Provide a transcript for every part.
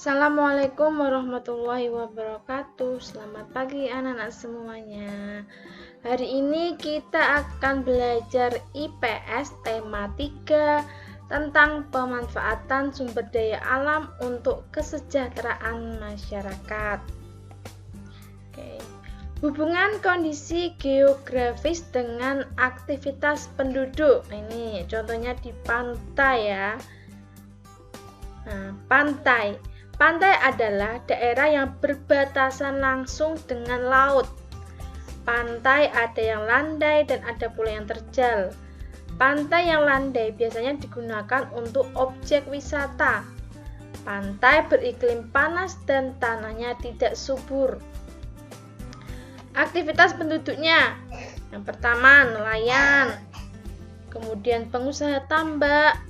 Assalamualaikum warahmatullahi wabarakatuh. Selamat pagi anak-anak semuanya. Hari ini kita akan belajar IPS tema 3 tentang pemanfaatan sumber daya alam untuk kesejahteraan masyarakat. Oke. Hubungan kondisi geografis dengan aktivitas penduduk. Ini contohnya di pantai ya. Nah, pantai. Pantai adalah daerah yang berbatasan langsung dengan laut. Pantai ada yang landai dan ada pula yang terjal. Pantai yang landai biasanya digunakan untuk objek wisata. Pantai beriklim panas dan tanahnya tidak subur. Aktivitas penduduknya, yang pertama nelayan, kemudian pengusaha tambak,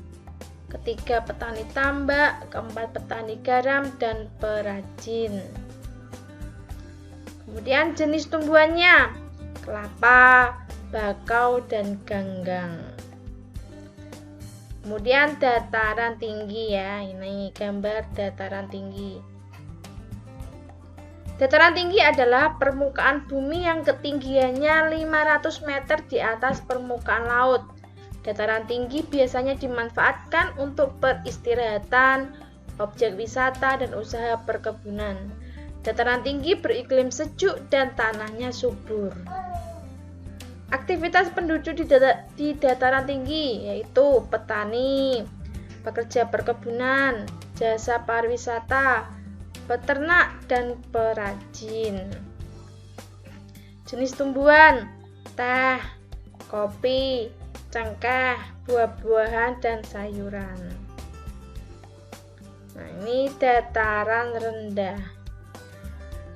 ketiga petani tambak, keempat petani garam dan perajin. Kemudian jenis tumbuhannya, kelapa, bakau dan ganggang. Kemudian dataran tinggi ya, ini gambar dataran tinggi. Dataran tinggi adalah permukaan bumi yang ketinggiannya 500 meter di atas permukaan laut. Dataran tinggi biasanya dimanfaatkan untuk peristirahatan, objek wisata, dan usaha perkebunan. Dataran tinggi beriklim sejuk dan tanahnya subur. Aktivitas penduduk di dataran tinggi yaitu petani, pekerja perkebunan, jasa pariwisata, peternak, dan perajin. Jenis tumbuhan, teh, kopi, cengkeh, buah-buahan, dan sayuran. Nah, ini dataran rendah.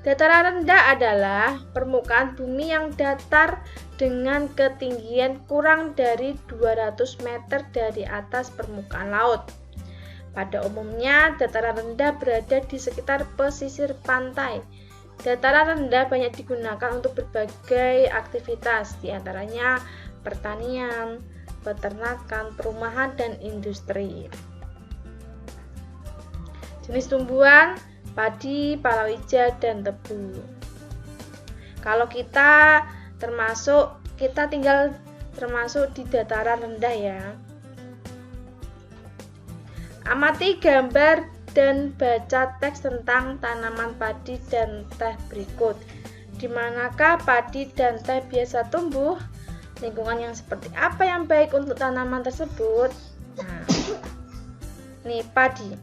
Dataran rendah adalah permukaan bumi yang datar dengan ketinggian kurang dari 200 meter dari atas permukaan laut. Pada umumnya, dataran rendah berada di sekitar pesisir pantai. Dataran rendah banyak digunakan untuk berbagai aktivitas, diantaranya pertanian, peternakan, perumahan, dan industri. Jenis tumbuhan, padi, palawija, dan tebu. Kalau kita tinggal termasuk di dataran rendah ya. Amati gambar dan baca teks tentang tanaman padi dan teh berikut. Di manakah padi dan teh biasa tumbuh? Lingkungan yang seperti apa yang baik untuk tanaman tersebut? Nah, nih padi.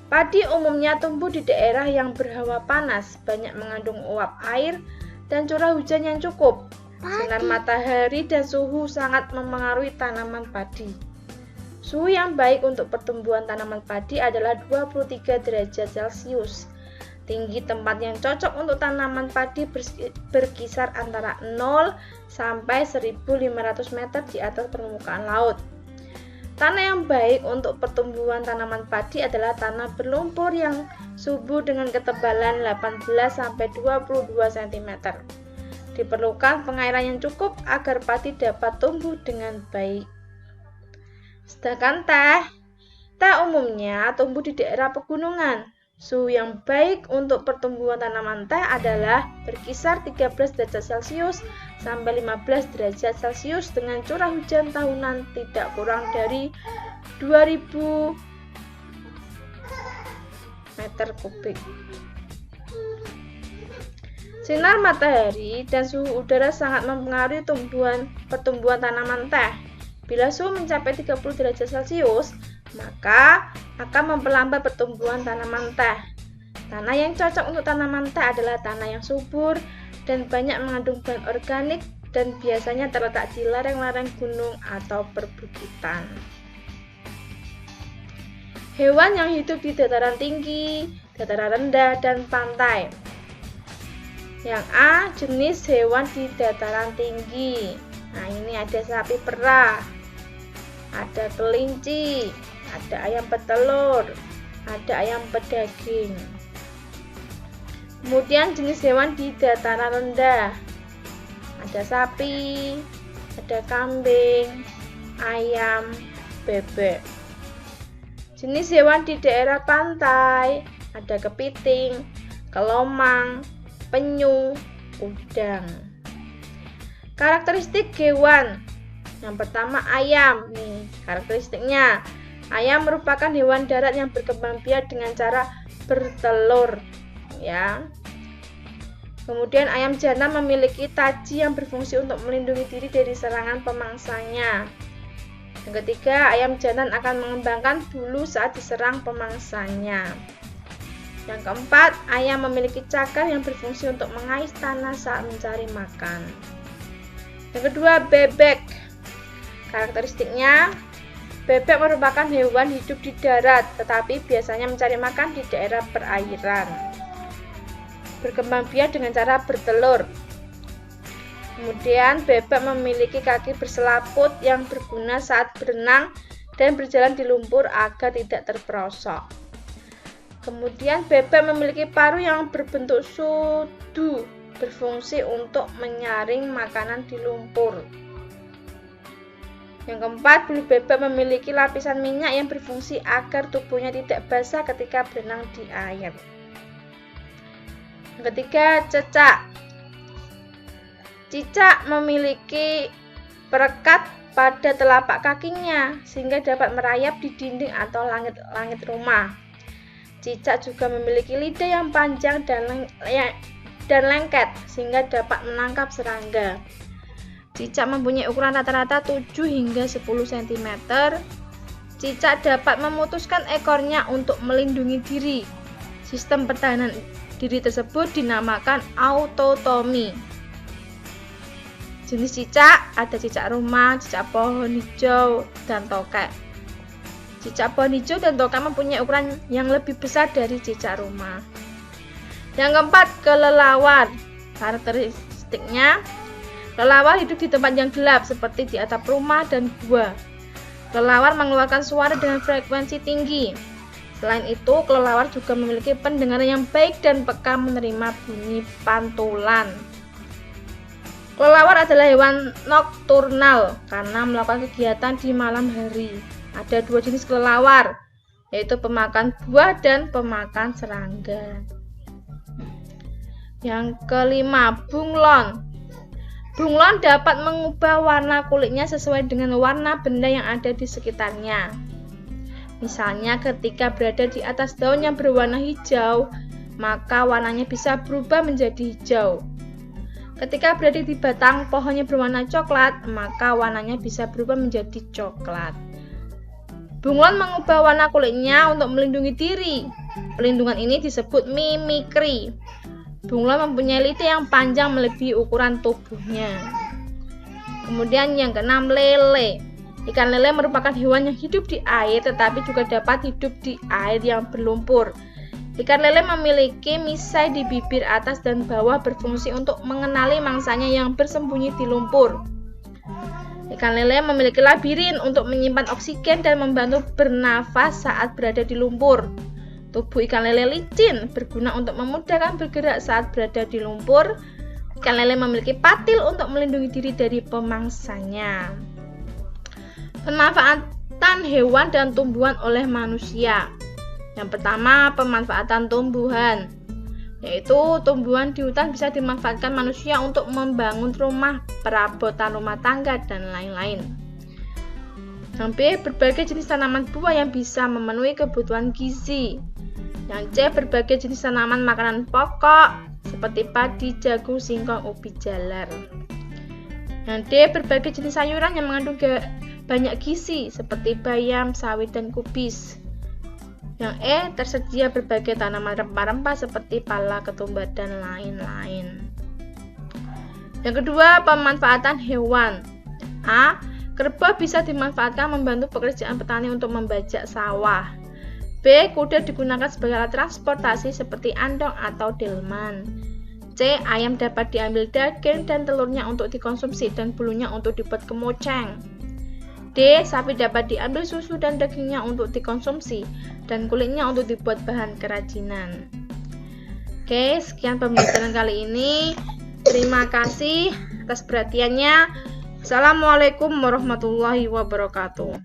Padi umumnya tumbuh di daerah yang berhawa panas, banyak mengandung uap air, dan curah hujan yang cukup. Sinar matahari dan suhu sangat memengaruhi tanaman padi. Suhu yang baik untuk pertumbuhan tanaman padi adalah 23 derajat Celcius. Tinggi tempat yang cocok untuk tanaman padi berkisar antara 0 sampai 1.500 meter di atas permukaan laut. Tanah yang baik untuk pertumbuhan tanaman padi adalah tanah berlumpur yang subur dengan ketebalan 18 sampai 22 cm. Diperlukan pengairan yang cukup agar padi dapat tumbuh dengan baik. Sedangkan teh umumnya tumbuh di daerah pegunungan. Suhu yang baik untuk pertumbuhan tanaman teh adalah berkisar 13 derajat Celcius sampai 15 derajat Celcius dengan curah hujan tahunan tidak kurang dari 2000 meter kubik. Sinar matahari dan suhu udara sangat mempengaruhi pertumbuhan tanaman teh. Bila suhu mencapai 30 derajat Celcius, maka akan memperlambat pertumbuhan tanaman teh. Tanah yang cocok untuk tanaman teh adalah tanah yang subur dan banyak mengandung bahan organik dan biasanya terletak di lereng-lereng gunung atau perbukitan. Hewan yang hidup di dataran tinggi, dataran rendah, dan pantai. Yang A, jenis hewan di dataran tinggi. Nah, ini ada sapi perah, ada kelinci, ada ayam petelur, ada ayam pedaging. Kemudian jenis hewan di dataran rendah, ada sapi, ada kambing, ayam, bebek. Jenis hewan di daerah pantai ada kepiting, kelomang, penyu, udang. Karakteristik hewan. Yang pertama ayam. Nih, karakteristiknya. Ayam merupakan hewan darat yang berkembang biak dengan cara bertelur, ya. Kemudian ayam jantan memiliki taji yang berfungsi untuk melindungi diri dari serangan pemangsanya. Yang ketiga, ayam jantan akan mengembangkan bulu saat diserang pemangsanya. Yang keempat, ayam memiliki cakar yang berfungsi untuk mengais tanah saat mencari makan. Yang kedua, bebek. Karakteristiknya, bebek merupakan hewan hidup di darat, tetapi biasanya mencari makan di daerah perairan. Berkembang biak dengan cara bertelur. Kemudian, bebek memiliki kaki berselaput yang berguna saat berenang dan berjalan di lumpur agar tidak terperosok. Kemudian bebek memiliki paruh yang berbentuk sudu, berfungsi untuk menyaring makanan di lumpur. Yang keempat, bulu bebek memiliki lapisan minyak yang berfungsi agar tubuhnya tidak basah ketika berenang di air. Yang ketiga, cecak. Cicak memiliki perekat pada telapak kakinya sehingga dapat merayap di dinding atau langit-langit rumah. Cicak juga memiliki lidah yang panjang dan lengket sehingga dapat menangkap serangga. Cicak mempunyai ukuran rata-rata 7 hingga 10 cm. Cicak dapat memutuskan ekornya untuk melindungi diri. Sistem pertahanan diri tersebut dinamakan autotomi. Jenis cicak ada cicak rumah, cicak pohon hijau, dan tokek. Cicak pohon hijau dan tokek mempunyai ukuran yang lebih besar dari cicak rumah. Yang keempat, kelelawar. Karakteristiknya, kelelawar hidup di tempat yang gelap seperti di atap rumah dan gua. Kelelawar mengeluarkan suara dengan frekuensi tinggi. Selain itu, kelelawar juga memiliki pendengaran yang baik dan peka menerima bunyi pantulan. Kelelawar adalah hewan nokturnal karena melakukan kegiatan di malam hari. Ada 2 jenis kelelawar, yaitu pemakan buah dan pemakan serangga. Yang kelima, bunglon. Bunglon dapat mengubah warna kulitnya sesuai dengan warna benda yang ada di sekitarnya. Misalnya ketika berada di atas daun yang berwarna hijau, maka warnanya bisa berubah menjadi hijau. Ketika berada di batang pohonnya berwarna coklat, maka warnanya bisa berubah menjadi coklat. Bunglon mengubah warna kulitnya untuk melindungi diri. Perlindungan ini disebut mimikri. Bunglon mempunyai lidah yang panjang melebihi ukuran tubuhnya. Kemudian yang keenam, lele. Ikan lele merupakan hewan yang hidup di air tetapi juga dapat hidup di air yang berlumpur. Ikan lele memiliki misai di bibir atas dan bawah berfungsi untuk mengenali mangsanya yang bersembunyi di lumpur. Ikan lele memiliki labirin untuk menyimpan oksigen dan membantu bernafas saat berada di lumpur. Tubuh ikan lele licin, berguna untuk memudahkan bergerak saat berada di lumpur. Ikan lele memiliki patil untuk melindungi diri dari pemangsanya. Pemanfaatan hewan dan tumbuhan oleh manusia. Yang pertama, pemanfaatan tumbuhan, yaitu tumbuhan di hutan bisa dimanfaatkan manusia untuk membangun rumah, perabotan rumah tangga, dan lain-lain. Yang B, berbagai jenis tanaman buah yang bisa memenuhi kebutuhan gizi. Yang C, berbagai jenis tanaman makanan pokok seperti padi, jagung, singkong, ubi jalar. Yang D, berbagai jenis sayuran yang mengandung banyak gizi seperti bayam, sawit, dan kubis. Yang E, tersedia berbagai tanaman rempah-rempah seperti pala, ketumbar, dan lain-lain. Yang kedua, pemanfaatan hewan. A, kerbau bisa dimanfaatkan membantu pekerjaan petani untuk membajak sawah. B, kuda digunakan sebagai alat transportasi seperti andong atau delman. C, ayam dapat diambil daging dan telurnya untuk dikonsumsi dan bulunya untuk dibuat kemoceng. D, sapi dapat diambil susu dan dagingnya untuk dikonsumsi dan kulitnya untuk dibuat bahan kerajinan. Oke, sekian pembelajaran kali ini. Terima kasih atas perhatiannya. Assalamualaikum warahmatullahi wabarakatuh.